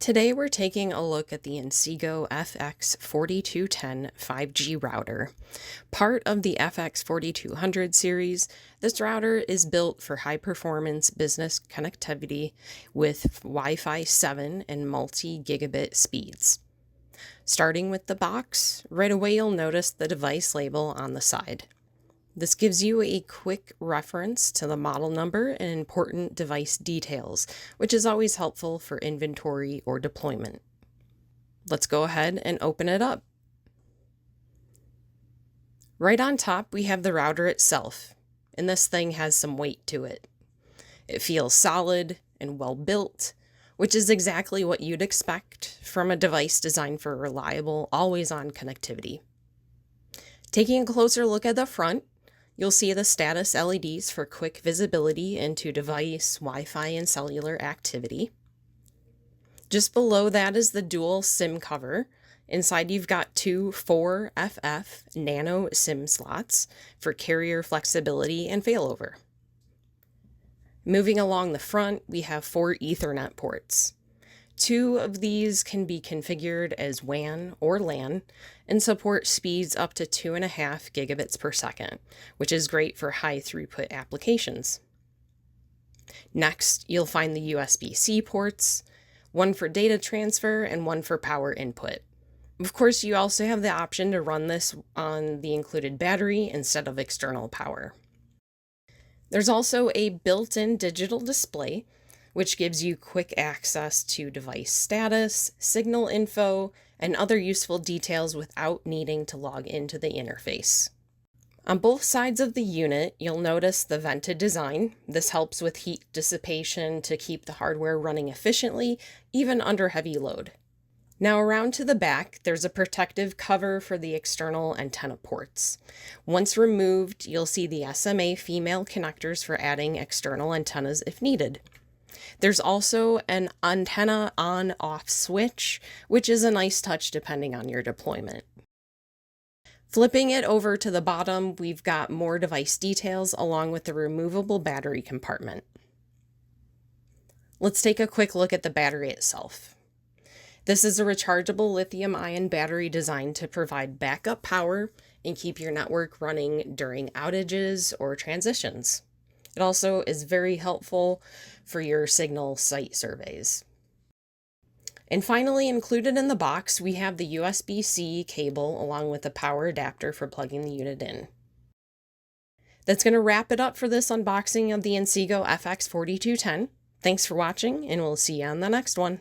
Today we're taking a look at the Inseego FX4210 5G router. Part of the FX4200 series, this router is built for high-performance business connectivity with Wi-Fi 7 and multi-gigabit speeds. Starting with the box, right away you'll notice the device label on the side. This gives you a quick reference to the model number and important device details, which is always helpful for inventory or deployment. Let's go ahead and open it up. Right on top, we have the router itself, and this thing has some weight to it. It feels solid and well built, which is exactly what you'd expect from a device designed for reliable, always-on connectivity. Taking a closer look at the front, you'll see the status LEDs for quick visibility into device, Wi-Fi, and cellular activity. Just below that is the dual SIM cover. Inside you've got two 4FF nano SIM slots for carrier flexibility and failover. Moving along the front, we have 4 Ethernet ports. 2 of these can be configured as WAN or LAN and support speeds up to 2.5 gigabits per second, which is great for high throughput applications. Next, you'll find the USB-C ports, one for data transfer and one for power input. Of course, you also have the option to run this on the included battery instead of external power. There's also a built-in digital display, which gives you quick access to device status, signal info, and other useful details without needing to log into the interface. On both sides of the unit, you'll notice the vented design. This helps with heat dissipation to keep the hardware running efficiently, even under heavy load. Now around to the back, there's a protective cover for the external antenna ports. Once removed, you'll see the SMA female connectors for adding external antennas if needed. There's also an antenna on-off switch, which is a nice touch depending on your deployment. Flipping it over to the bottom, we've got more device details along with the removable battery compartment. Let's take a quick look at the battery itself. This is a rechargeable lithium-ion battery designed to provide backup power and keep your network running during outages or transitions. It also is very helpful for your signal site surveys. And finally, included in the box, we have the USB-C cable along with the power adapter for plugging the unit in. That's going to wrap it up for this unboxing of the Inseego FX4210. Thanks for watching, and we'll see you on the next one.